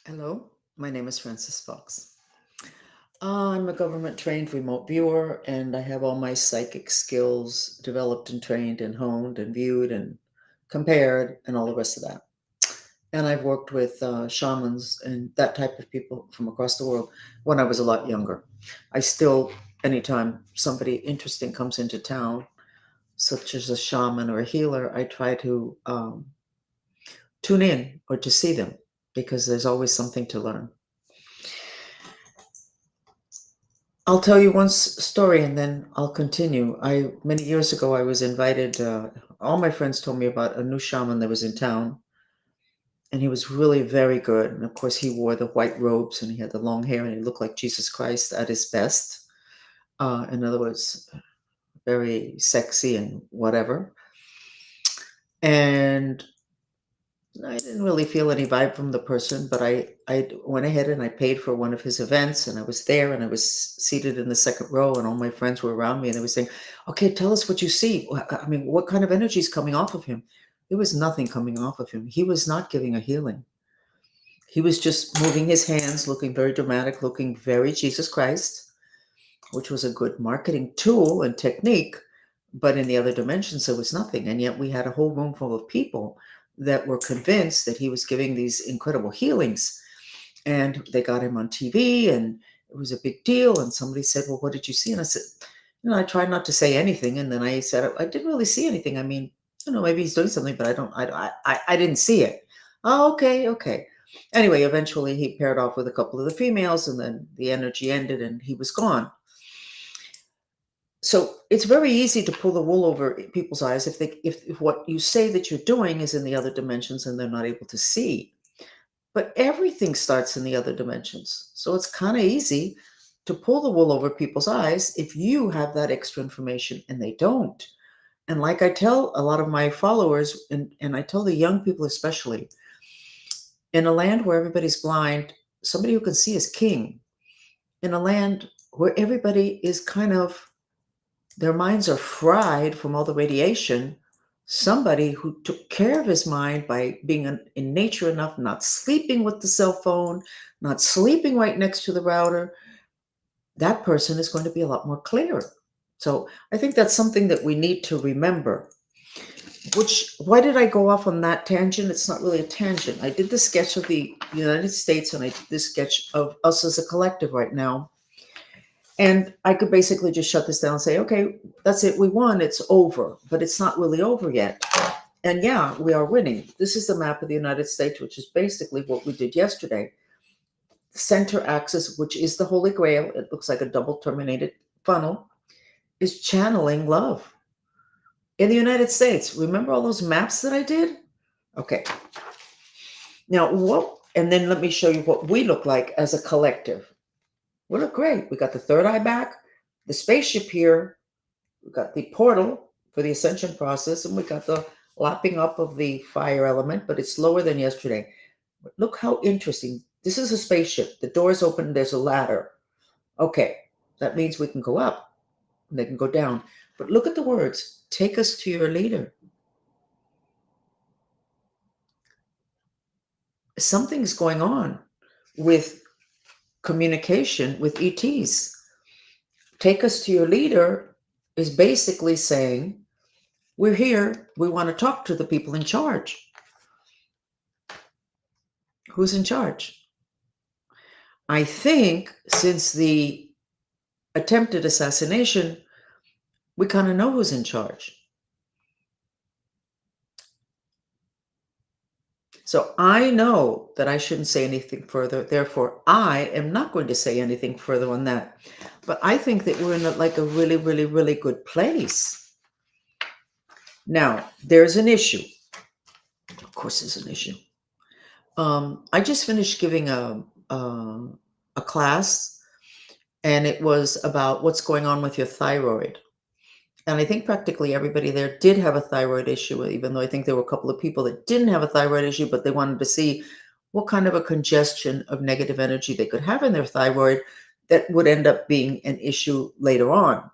Hello, my name is Frances Fox. I'm a government trained remote viewer, and I have all my psychic skills developed and trained and honed and viewed and compared and all the rest of that. And I've worked with shamans and that type of people from across the world when I was a lot younger. I still, anytime somebody interesting comes into town, such as a shaman or a healer, I try to tune in or to see them because there's always something to learn. I'll tell you one story and then I'll continue. I Many years ago I was invited. All my friends told me about a new shaman that was in town, and he was really very good. And of course, he wore the white robes and he had the long hair and he looked like Jesus Christ at his best. In other words, very sexy and whatever. And I didn't really feel any vibe from the person, but I went ahead and I paid for one of his events, and I was there, and I was seated in the second row, and all my friends were around me, and they were saying, "Okay, tell us what you see. I mean, what kind of energy is coming off of him?" There was nothing coming off of him. He was not giving a healing. He was just moving his hands, looking very dramatic, looking very Jesus Christ, which was a good marketing tool and technique. But in the other dimensions, there was nothing. And yet we had a whole room full of people that were convinced that he was giving these incredible healings. And they got him on TV and it was a big deal. And somebody said, "Well, what did you see?" And I said, I tried not to say anything. And then I said, "I didn't really see anything. I mean, maybe he's doing something, but I didn't see it." "Oh, okay, okay." Anyway, eventually he paired off with a couple of the females and then the energy ended and he was gone. So it's very easy to pull the wool over people's eyes if what you say that you're doing is in the other dimensions and they're not able to see. But everything starts in the other dimensions. So it's kind of easy to pull the wool over people's eyes if you have that extra information and they don't. And like I tell a lot of my followers, and I tell the young people especially, in a land where everybody's blind, somebody who can see is king. In a land where everybody is kind of, their minds are fried from all the radiation, somebody who took care of his mind by being in nature enough, not sleeping with the cell phone, not sleeping right next to the router, that person is going to be a lot more clear. So I think that's something that we need to remember. Why did I go off on that tangent? It's not really a tangent. I did the sketch of the United States and I did this sketch of us as a collective right now. And I could basically just shut this down and say, okay, that's it. We won. It's over. But it's not really over yet. And yeah, we are winning. This is the map of the United States, which is basically what we did yesterday. Center axis, which is the Holy Grail, it looks like a double terminated funnel, is channeling love. In the United States, remember all those maps that I did? Okay. Now, and then let me show you what we look like as a collective. We look great. We got the third eye back, the spaceship here, we got the portal for the ascension process, and we got the lapping up of the fire element, but it's lower than yesterday. But look how interesting. This is a spaceship. The door's open, there's a ladder. Okay, that means we can go up and they can go down. But look at the words. Take us to your leader. Something's going on with communication with ETs. Take us to your leader is basically saying, we're here. We want to talk to the people in charge. Who's in charge? I think since the attempted assassination, we kind of know who's in charge. So I know that I shouldn't say anything further. Therefore, I am not going to say anything further on that. But I think that we're in like a really, really, really good place. Now, there's an issue. Of course, there's an issue. I just finished giving a class, and it was about what's going on with your thyroid. And I think practically everybody there did have a thyroid issue, even though I think there were a couple of people that didn't have a thyroid issue, but they wanted to see what kind of a congestion of negative energy they could have in their thyroid that would end up being an issue later on.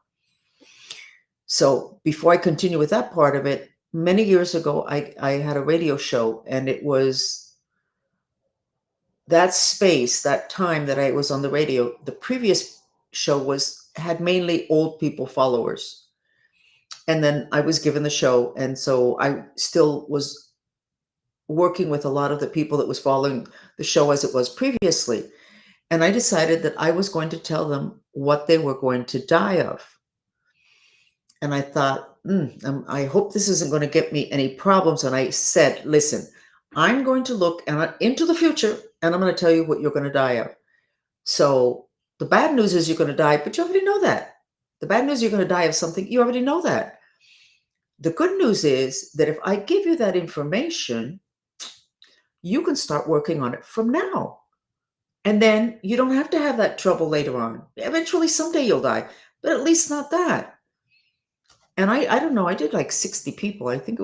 So before I continue with that part of it, many years ago, I had a radio show, and it was that space, that time that I was on the radio, the previous show had mainly old people followers. And then I was given the show. And so I still was working with a lot of the people that was following the show as it was previously. And I decided that I was going to tell them what they were going to die of. And I thought, I hope this isn't going to get me any problems. And I said, listen, I'm going to look into the future and I'm going to tell you what you're going to die of. So the bad news is you're going to die, but you already know that. The bad news, you're going to die of something, you already know that. The good news is that if I give you that information, you can start working on it from now. And then you don't have to have that trouble later on. Eventually, someday you'll die, but at least not that. And I don't know, I did like 60 people. I think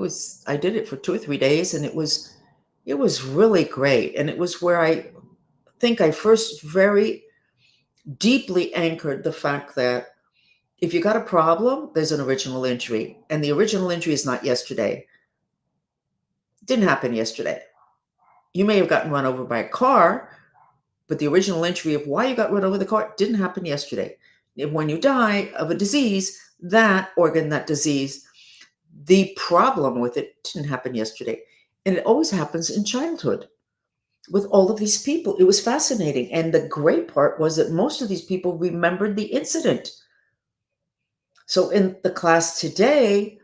I did it for 2 or 3 days, and it was really great. And it was where I think I first very deeply anchored the fact that if you got a problem, there's an original injury. And the original injury is not yesterday. It didn't happen yesterday. You may have gotten run over by a car, but the original injury of why you got run over the car didn't happen yesterday. When you die of a disease, that organ, that disease, the problem with it didn't happen yesterday. And it always happens in childhood with all of these people. It was fascinating. And the great part was that most of these people remembered the incident. So in the class today,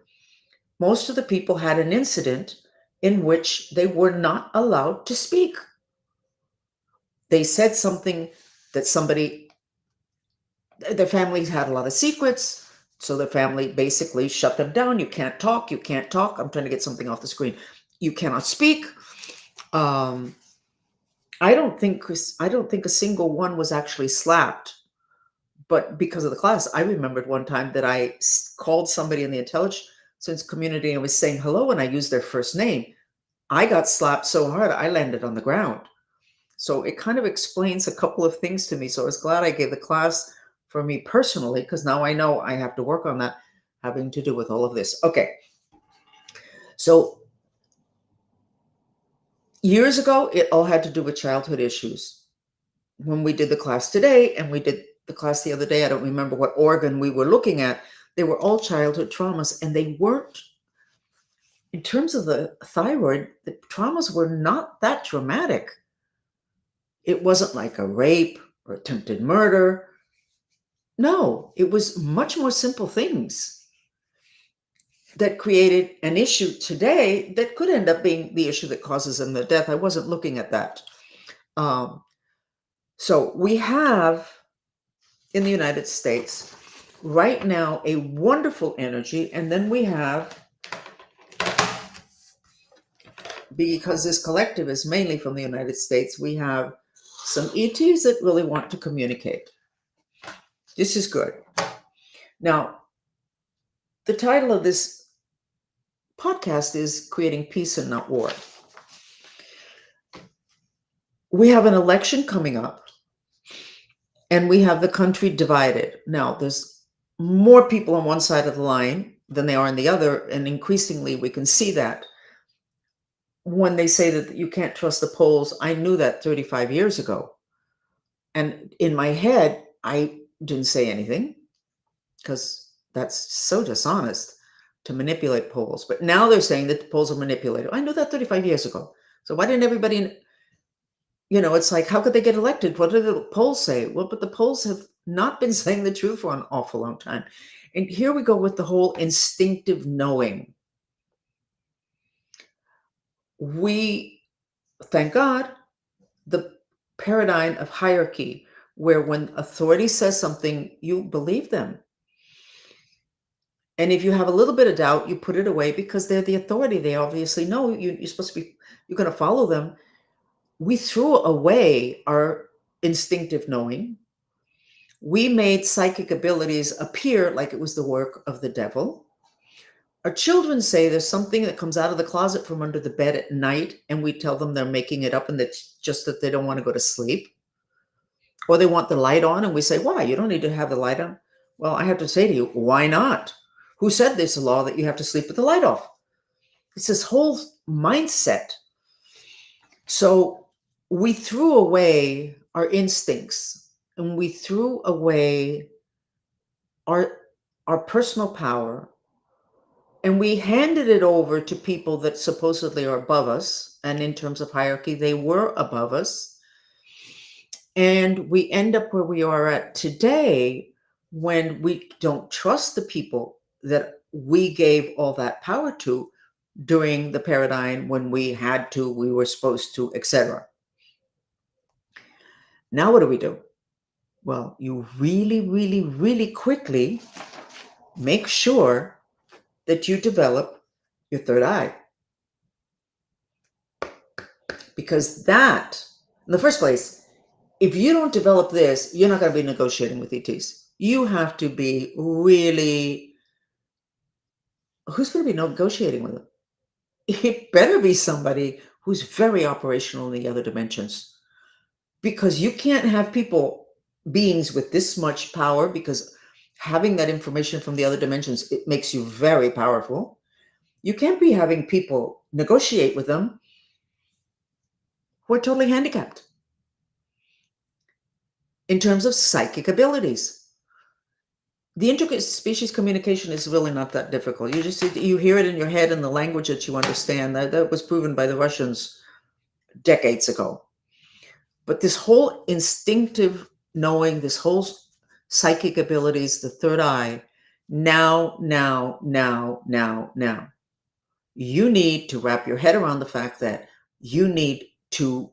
most of the people had an incident in which they were not allowed to speak. They said something that their families had a lot of secrets. So the family basically shut them down. You can't talk. You can't talk. I'm trying to get something off the screen. You cannot speak. I don't think a single one was actually slapped. But because of the class, I remembered one time that I called somebody in the intelligence community and was saying hello, and I used their first name. I got slapped so hard, I landed on the ground. So it kind of explains a couple of things to me. So I was glad I gave the class for me personally, because now I know I have to work on that, having to do with all of this. Okay. So years ago, it all had to do with childhood issues. When we did the class today, and we did the class the other day, I don't remember what organ we were looking at, they were all childhood traumas, and they weren't, in terms of the thyroid, the traumas were not that dramatic. It wasn't like a rape or attempted murder. No, it was much more simple things that created an issue today that could end up being the issue that causes them the death. I wasn't looking at that. So we have in the United States right now a wonderful energy, and then we have, because this collective is mainly from the United States, we have some ETs that really want to communicate. This is good. Now, the title of this podcast is Creating Peace and Not War. We have an election coming up, and we have the country divided. Now, there's more people on one side of the line than they are on the other, and increasingly we can see that. When they say that you can't trust the polls, I knew that 35 years ago. And in my head, I didn't say anything because that's so dishonest to manipulate polls. But now they're saying that the polls are manipulated. I knew that 35 years ago. So why didn't everybody, it's like, how could they get elected? What did the polls say? Well, but the polls have not been saying the truth for an awful long time. And here we go with the whole instinctive knowing. We, thank God, the paradigm of hierarchy, where when authority says something, you believe them. And if you have a little bit of doubt, you put it away because they're the authority. They obviously know you're supposed to be, you're going to follow them. We threw away our instinctive knowing. We made psychic abilities appear like it was the work of the devil. Our children say there's something that comes out of the closet from under the bed at night, and we tell them they're making it up and that's just that they don't want to go to sleep. Or they want the light on, and we say, why? You don't need to have the light on. Well, I have to say to you, why not? Who said there's a law that you have to sleep with the light off? It's this whole mindset. So we threw away our instincts and we threw away our our personal power and we handed it over to people that supposedly are above us, and in terms of hierarchy they were above us, and we end up where we are at today when we don't trust the people that we gave all that power to during the paradigm when we had to, we were supposed to, etc. Now what do? Well, you really, really, really quickly make sure that you develop your third eye. Because that, in the first place, if you don't develop this, you're not going to be negotiating with ETs. You have to be really, who's going to be negotiating with them? It better be somebody who's very operational in the other dimensions. Because you can't have people, beings with this much power, because having that information from the other dimensions, it makes you very powerful. You can't be having people negotiate with them who are totally handicapped in terms of psychic abilities. The intricate species communication is really not that difficult. You hear it in your head in the language that you understand. That was proven by the Russians decades ago. But this whole instinctive knowing, this whole psychic abilities, the third eye, now, you need to wrap your head around the fact that you need to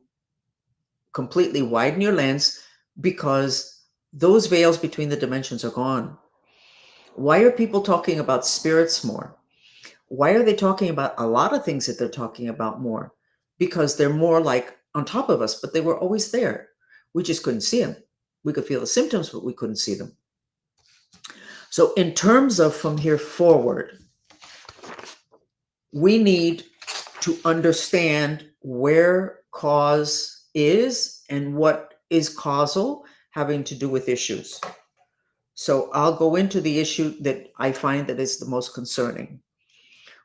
completely widen your lens, because those veils between the dimensions are gone. Why are people talking about spirits more? Why are they talking about a lot of things that they're talking about more? Because they're more like on top of us, but they were always there. We just couldn't see them. We could feel the symptoms, but we couldn't see them. So, in terms of from here forward, we need to understand where cause is and what is causal having to do with issues. So I'll go into the issue that I find that is the most concerning.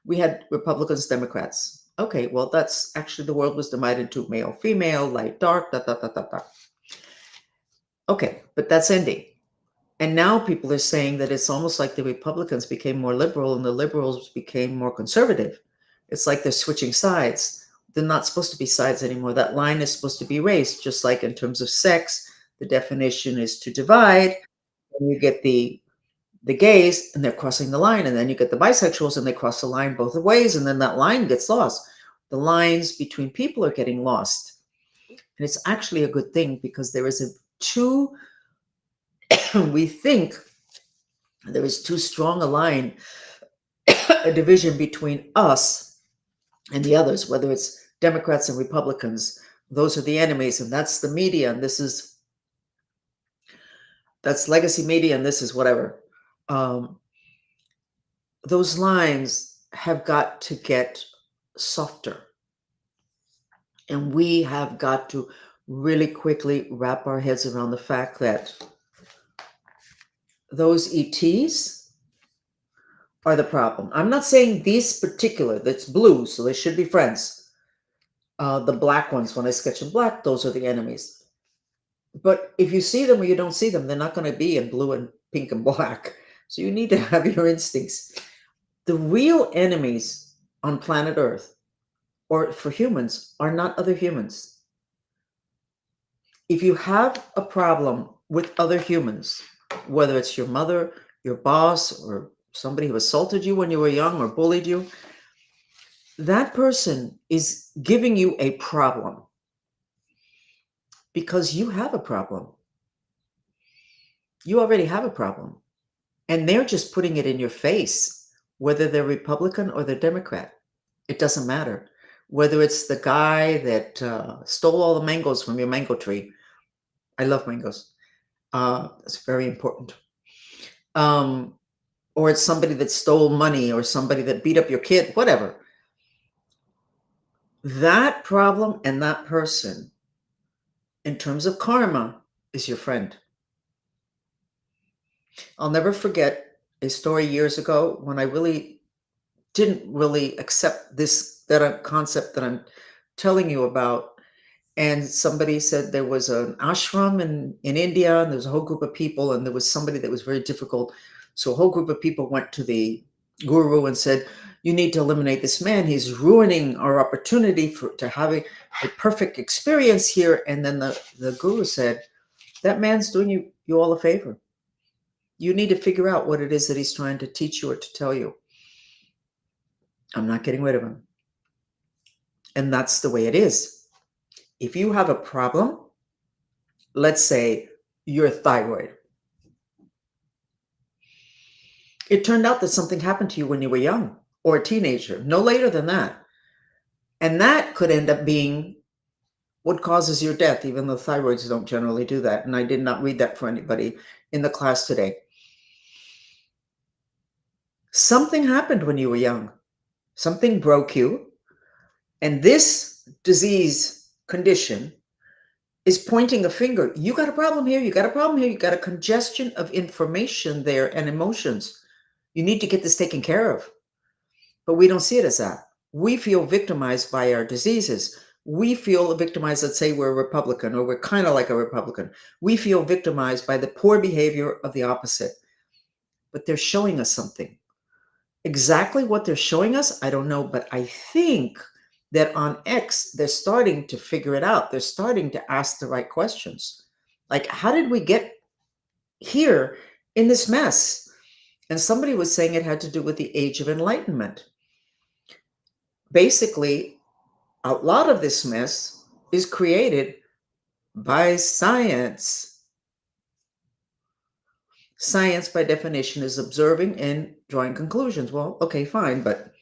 We had Republicans, Democrats. Okay, well, that's actually, the world was divided into male, female, light, dark, da, da, da, da, da. Okay, but that's ending. And now people are saying that it's almost like the Republicans became more liberal and the liberals became more conservative. It's like they're switching sides. They're not supposed to be sides anymore. That line is supposed to be erased, just like in terms of sex, the definition is to divide. And you get the gays and they're crossing the line, and then you get the bisexuals and they cross the line both ways, and then that line gets lost. The lines between people are getting lost. And it's actually a good thing, because there is we think there is too strong a line, a division between us and the others, whether it's Democrats and Republicans. Those are the enemies, and that's the media, and that's legacy media, and this is whatever. Those lines have got to get softer, and we have got to really quickly wrap our heads around the fact that those ETs are the problem. I'm not saying these particular, that's blue, so they should be friends. The black ones, when I sketch in black, those are the enemies. But if you see them or you don't see them, they're not going to be in blue and pink and black. So you need to have your instincts. The real enemies on planet Earth, or for humans, are not other humans. If you have a problem with other humans, whether it's your mother, your boss, or somebody who assaulted you when you were young or bullied you, that person is giving you a problem because you have a problem. You already have a problem. And they're just putting it in your face, whether they're Republican or they're Democrat. It doesn't matter. Whether it's the guy that stole all the mangoes from your mango tree. I love mangoes. It's very important. Or it's somebody that stole money, or somebody that beat up your kid, whatever. That problem and that person, in terms of karma, is your friend. I'll never forget a story years ago when I really didn't really accept that concept that I'm telling you about. And somebody said there was an ashram in India, and there was a whole group of people, and there was somebody that was very difficult. So a whole group of people went to the guru and said, you need to eliminate this man. He's ruining our opportunity to have a perfect experience here. And then the guru said, that man's doing you all a favor. You need to figure out what it is that he's trying to teach you or to tell you. I'm not getting rid of him. And that's the way it is. If you have a problem, let's say your thyroid, it turned out that something happened to you when you were young or a teenager, no later than that. And that could end up being what causes your death, even though thyroids don't generally do that. And I did not read that for anybody in the class today. Something happened when you were young. Something broke you. And this disease condition is pointing a finger. You got a problem here. You got a problem here. You got a congestion of information there and emotions. You need to get this taken care of. But we don't see it as that. We feel victimized by our diseases. We feel victimized, let's say we're a Republican, or we're kind of like a Republican. We feel victimized by the poor behavior of the opposite. But they're showing us something. Exactly what they're showing us, I don't know. But I think that on X, they're starting to figure it out. They're starting to ask the right questions. Like, how did we get here in this mess? And somebody was saying it had to do with the Age of Enlightenment. Basically, a lot of this mess is created by science. Science, by definition, is observing and drawing conclusions. Well, okay, fine. But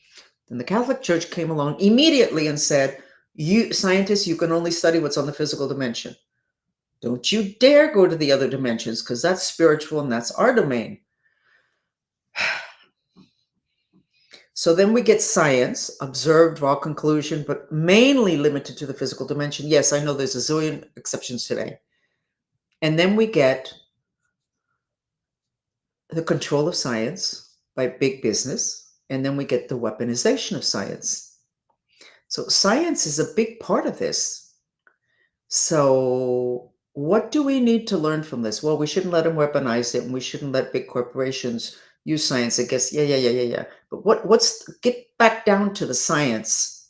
then the Catholic Church came along immediately and said, you scientists, you can only study what's on the physical dimension. Don't you dare go to the other dimensions, because that's spiritual and that's our domain. So then we get science, observe, draw conclusion, but mainly limited to the physical dimension. Yes, I know there's a zillion exceptions today. And then we get the control of science by big business. And then we get the weaponization of science. So science is a big part of this. So what do we need to learn from this? Well, we shouldn't let them weaponize it, and we shouldn't let big corporations use science. I guess, yeah. But what's get back down to the science.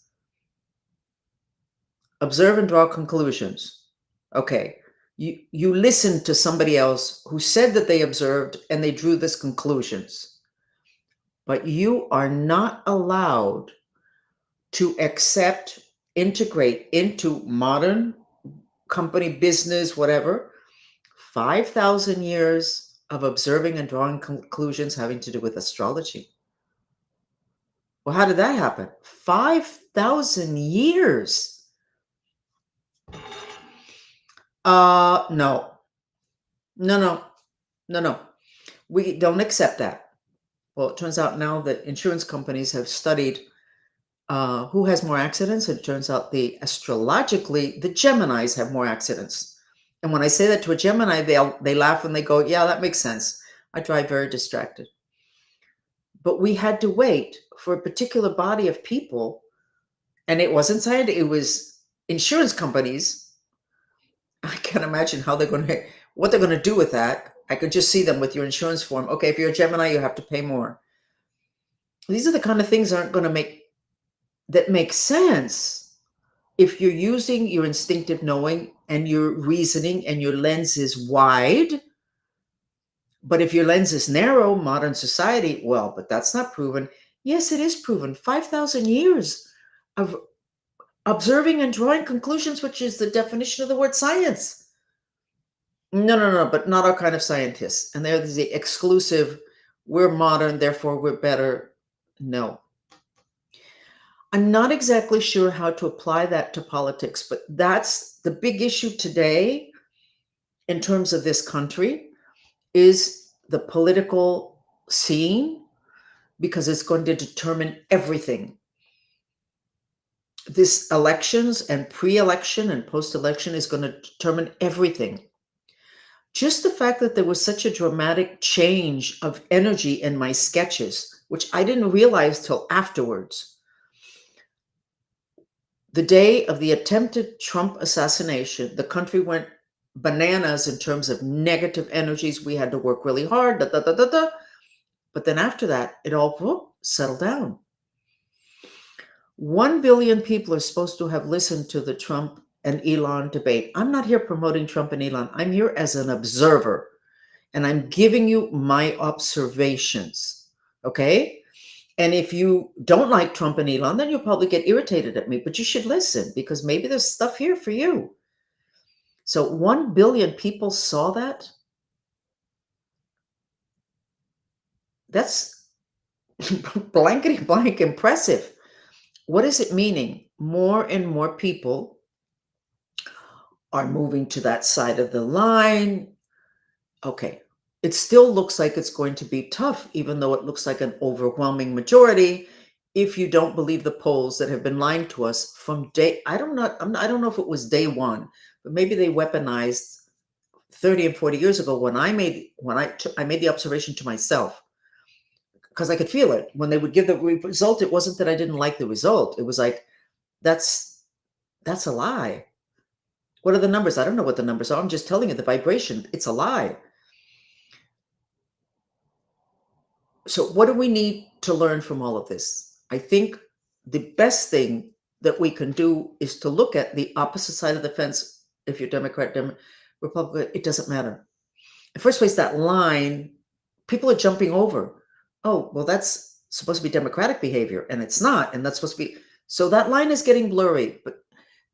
Observe and draw conclusions. Okay, you listened to somebody else who said that they observed and they drew these conclusions. But you are not allowed to accept, integrate into modern company, business, whatever, 5,000 years of observing and drawing conclusions having to do with astrology. Well, how did that happen? 5,000 years. No. We don't accept that. Well, it turns out now that insurance companies have studied who has more accidents. It turns out astrologically, the Geminis have more accidents. And when I say that to a Gemini, they laugh and they go, yeah, that makes sense. I drive very distracted. But we had to wait for a particular body of people, and it wasn't science, it was insurance companies. I can't imagine what they're going to do with that. I could just see them with your insurance form. Okay, if you're a Gemini, you have to pay more. These are the kind of things that aren't going to make sense if you're using your instinctive knowing and your reasoning and your lens is wide. But if your lens is narrow, modern society, well, but that's not proven. Yes, it is proven. 5,000 years of observing and drawing conclusions, which is the definition of the word science. No, but not our kind of scientists. And they're the exclusive, we're modern, therefore we're better. No. I'm not exactly sure how to apply that to politics, but that's the big issue today in terms of this country, is the political scene, because it's going to determine everything. This elections and pre-election and post-election is going to determine everything. Just the fact that there was such a dramatic change of energy in my sketches, which I didn't realize till afterwards. The day of the attempted Trump assassination, the country went bananas in terms of negative energies. We had to work really hard, da, da, da, da, da. But then after that, it all settled down. 1 billion people are supposed to have listened to the Trump and Elon debate. I'm not here promoting Trump and Elon. I'm here as an observer, and I'm giving you my observations. Okay? And if you don't like Trump and Elon, then you'll probably get irritated at me, but you should listen because maybe there's stuff here for you. So 1 billion people saw that. That's blankety blank impressive. What is it meaning? More and more people are moving to that side of the line. Okay. It still looks like it's going to be tough, even though it looks like an overwhelming majority. If you don't believe the polls that have been lying to us from day, I don't know if it was day one, but maybe they weaponized 30 and 40 years ago when I made the observation to myself, because I could feel it when they would give the result. It wasn't that I didn't like the result. It was like, that's a lie. What are the numbers? I don't know what the numbers are. I'm just telling you the vibration. It's a lie. So what do we need to learn from all of this? I think the best thing that we can do is to look at the opposite side of the fence. If you're Democrat, Republican, it doesn't matter. In first place, that line, people are jumping over. Oh, well, that's supposed to be Democratic behavior, and it's not, and that's supposed to be. So that line is getting blurry. But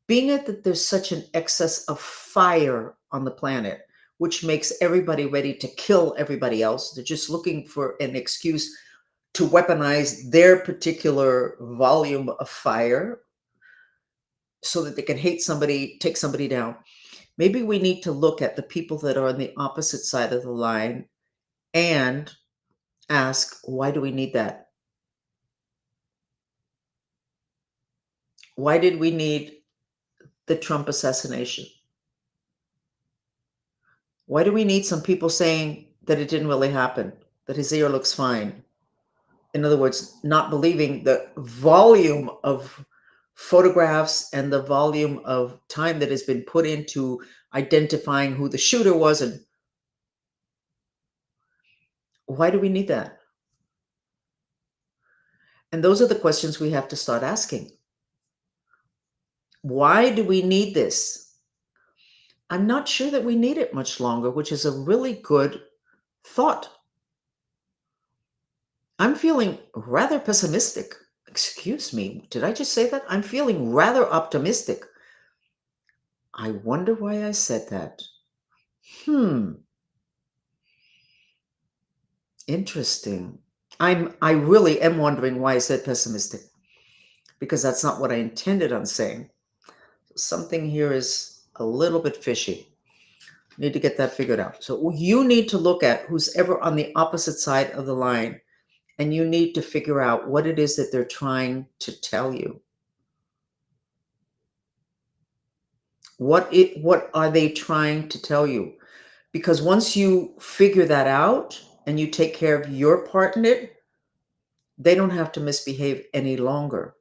being it that there's such an excess of fire on the planet, which makes everybody ready to kill everybody else, they're just looking for an excuse to weaponize their particular volume of fire so that they can hate somebody, take somebody down. Maybe we need to look at the people that are on the opposite side of the line and ask, why do we need that? Why did we need the Trump assassination? Why do we need some people saying that it didn't really happen, that his ear looks fine? In other words, not believing the volume of photographs and the volume of time that has been put into identifying who the shooter was. And why do we need that? And those are the questions we have to start asking. Why do we need this? I'm not sure that we need it much longer, which is a really good thought. I'm feeling rather pessimistic. Excuse me, did I just say that? I'm feeling rather optimistic. I wonder why I said that. Interesting. I really am wondering why I said pessimistic, because that's not what I intended on saying. Something here is a little bit fishy. Need to get that figured out. So you need to look at who's ever on the opposite side of the line, and you need to figure out what it is that they're trying to tell you. What are they trying to tell you? Because once you figure that out and you take care of your part in it, they don't have to misbehave any longer.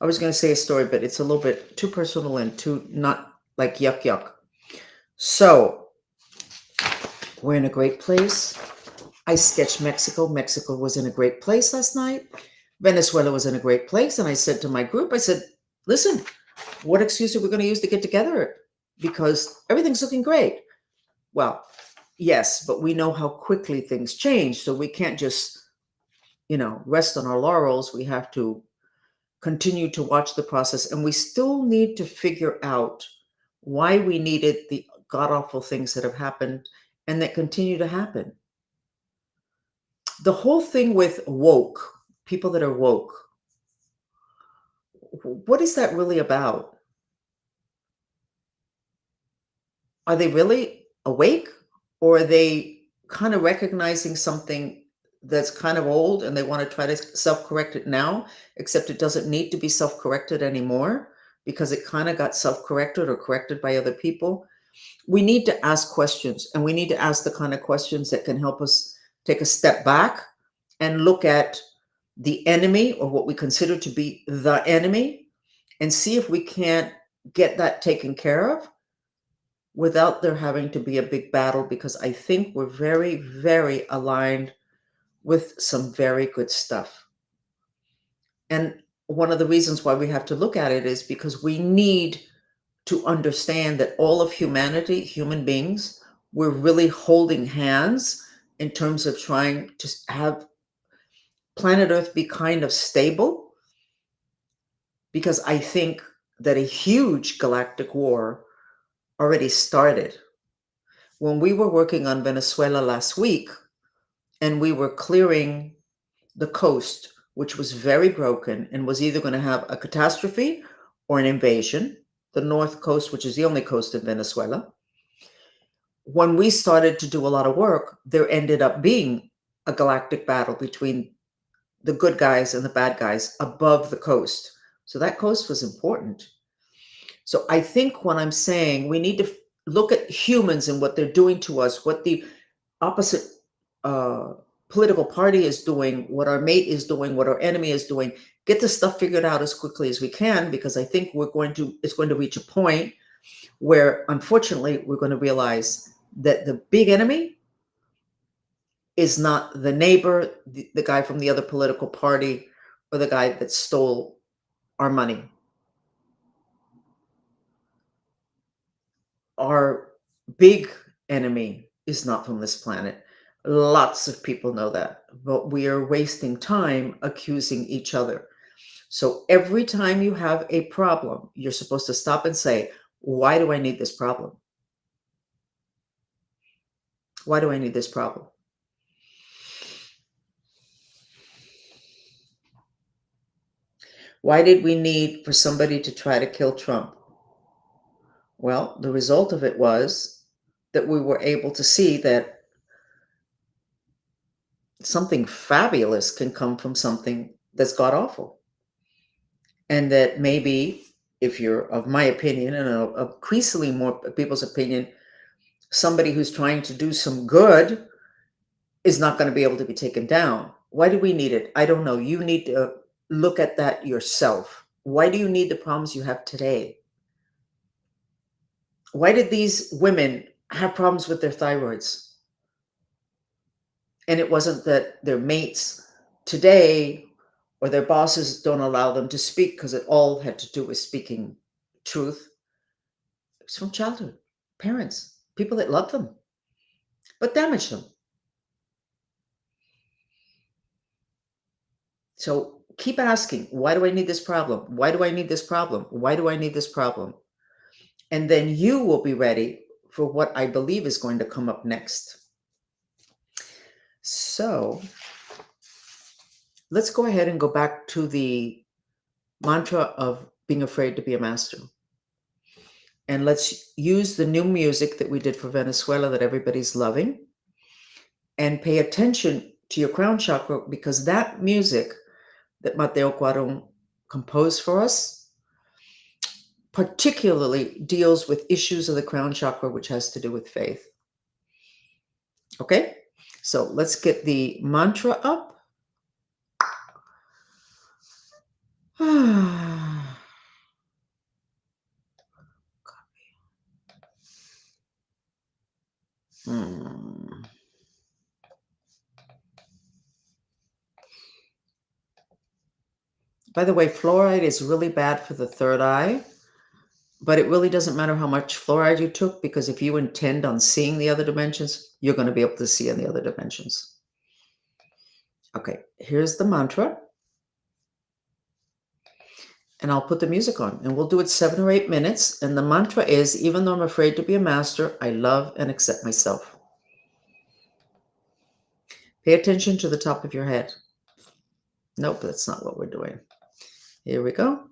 I was going to say a story, but it's a little bit too personal and too not like yuck yuck. So we're in a great place. I sketched Mexico. Mexico was in a great place last night. Venezuela was in a great place. And I said to my group, I said, listen, what excuse are we going to use to get together? Because everything's looking great. Well, yes, but we know how quickly things change. So we can't just, rest on our laurels. We have to continue to watch the process. And we still need to figure out why we needed the god-awful things that have happened and that continue to happen. The whole thing with woke, people that are woke, what is that really about? Are they really awake, or are they kind of recognizing something that's kind of old and they want to try to self-correct it now, except it doesn't need to be self-corrected anymore because it kind of got self-corrected or corrected by other people? We need to ask questions, and we need to ask the kind of questions that can help us take a step back and look at the enemy, or what we consider to be the enemy, and see if we can't get that taken care of without there having to be a big battle, because I think we're very, very aligned with some very good stuff. And one of the reasons why we have to look at it is because we need to understand that all of humanity, human beings, we're really holding hands in terms of trying to have planet Earth be kind of stable, because I think that a huge galactic war already started. When we were working on Venezuela last week and we were clearing the coast, which was very broken and was either going to have a catastrophe or an invasion, the north coast, which is the only coast in Venezuela. When we started to do a lot of work, there ended up being a galactic battle between the good guys and the bad guys above the coast. So that coast was important. So I think when I'm saying we need to look at humans and what they're doing to us, what the opposite uh, political party is doing, what our mate is doing, what our enemy is doing, get this stuff figured out as quickly as we can, because I think it's going to reach a point where, unfortunately, we're going to realize that the big enemy is not the neighbor, the guy from the other political party, or the guy that stole our money. Our big enemy is not from this planet. Lots of people know that, but we are wasting time accusing each other. So every time you have a problem, you're supposed to stop and say, why do I need this problem? Why do I need this problem? Why did we need for somebody to try to kill Trump? Well, the result of it was that we were able to see that something fabulous can come from something that's god awful. And that maybe, if you're of my opinion and increasingly more people's opinion, somebody who's trying to do some good is not going to be able to be taken down. Why do we need it? I don't know. You need to look at that yourself. Why do you need the problems you have today? Why did these women have problems with their thyroids? And it wasn't that their mates today or their bosses don't allow them to speak, because it all had to do with speaking truth. It's from childhood, parents, people that love them, but damage them. So keep asking, why do I need this problem? Why do I need this problem? Why do I need this problem? And then you will be ready for what I believe is going to come up next. So let's go ahead and go back to the mantra of being afraid to be a master. And let's use the new music that we did for Venezuela that everybody's loving, and pay attention to your crown chakra, because that music that Mateo Cuaron composed for us particularly deals with issues of the crown chakra, which has to do with faith. Okay, so let's get the mantra up. By the way, fluoride is really bad for the third eye, but it really doesn't matter how much fluoride you took, because if you intend on seeing the other dimensions, you're going to be able to see in the other dimensions. Okay, here's the mantra. And I'll put the music on, and we'll do it 7 or 8 minutes. And the mantra is, even though I'm afraid to be a master, I love and accept myself. Pay attention to the top of your head. Nope, that's not what we're doing. Here we go.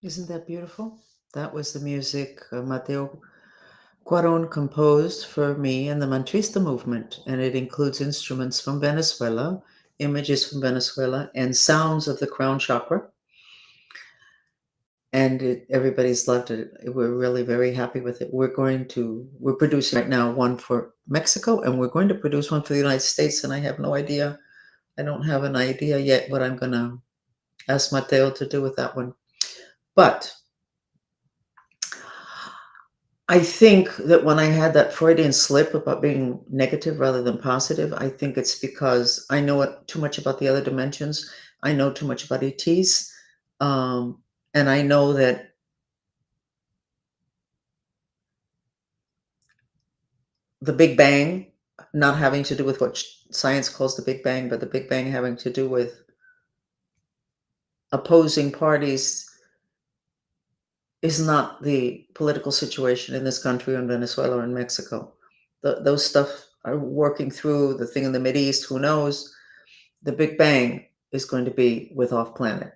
Isn't that beautiful? That was the music Mateo Cuaron composed for me and the Mantrista movement, and it includes instruments from Venezuela, images from Venezuela, and sounds of the crown chakra. And everybody's loved it. We're really very happy with it. We're producing right now one for Mexico, and we're going to produce one for the United States. And I have no idea. I don't have an idea yet what I'm going to Ask Mateo to do with that one. But I think that when I had that Freudian slip about being negative rather than positive, I think it's because I know too much about the other dimensions. I know too much about ETs. Um, and I know that the Big Bang, not having to do with what science calls the Big Bang, but the Big Bang having to do with opposing parties, is not the political situation in this country or in Venezuela or in Mexico. Those stuff are working through the thing in the Mideast. Who knows? The Big Bang is going to be with off planet,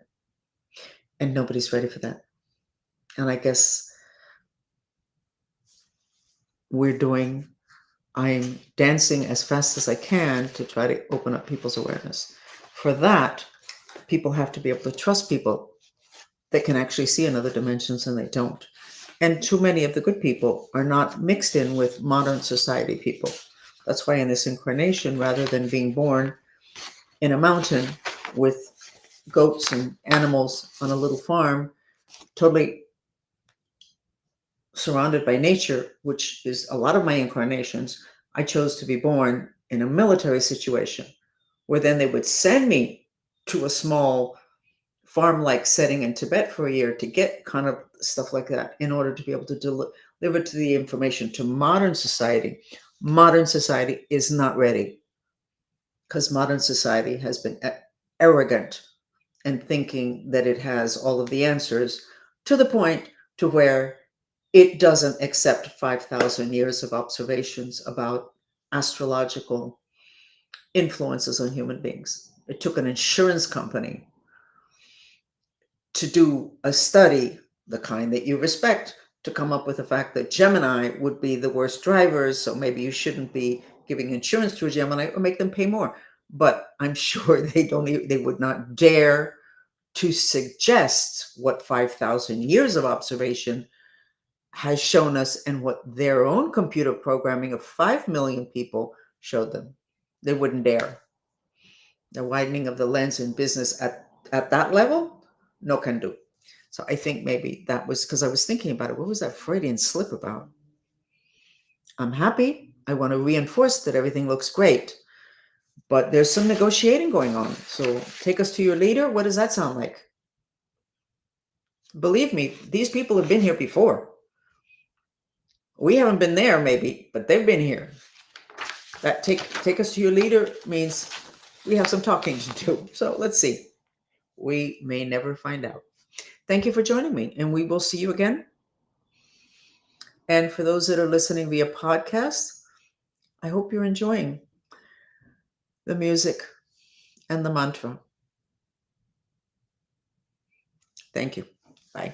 and nobody's ready for that. And I guess we're doing. I'm dancing as fast as I can to try to open up people's awareness. For that, people have to be able to trust people that can actually see in other dimensions and they don't. And too many of the good people are not mixed in with modern society people. That's why in this incarnation, rather than being born in a mountain with goats and animals on a little farm, totally surrounded by nature, which is a lot of my incarnations, I chose to be born in a military situation where then they would send me to a small farm-like setting in Tibet for a year to get kind of stuff like that in order to be able to deliver to the information to modern society. Modern society is not ready because modern society has been arrogant and thinking that it has all of the answers to the point to where it doesn't accept 5,000 years of observations about astrological influences on human beings. It took an insurance company to do a study, the kind that you respect, to come up with the fact that Gemini would be the worst drivers, so maybe you shouldn't be giving insurance to a Gemini or make them pay more. But I'm sure they would not dare to suggest what 5,000 years of observation has shown us and what their own computer programming of 5 million people showed them. They wouldn't dare. The widening of the lens in business at that level, no can do. So I think maybe that was because I was thinking about it. What was that Freudian slip about? I'm happy. I want to reinforce that everything looks great, but there's some negotiating going on. So take us to your leader. What does that sound like? Believe me, these people have been here before. We haven't been there, maybe, but they've been here. That take us to your leader means we have some talking to do. So let's see. We may never find out. Thank you for joining me, and we will see you again. And for those that are listening via podcast, I hope you're enjoying the music and the mantra. Thank you. Bye.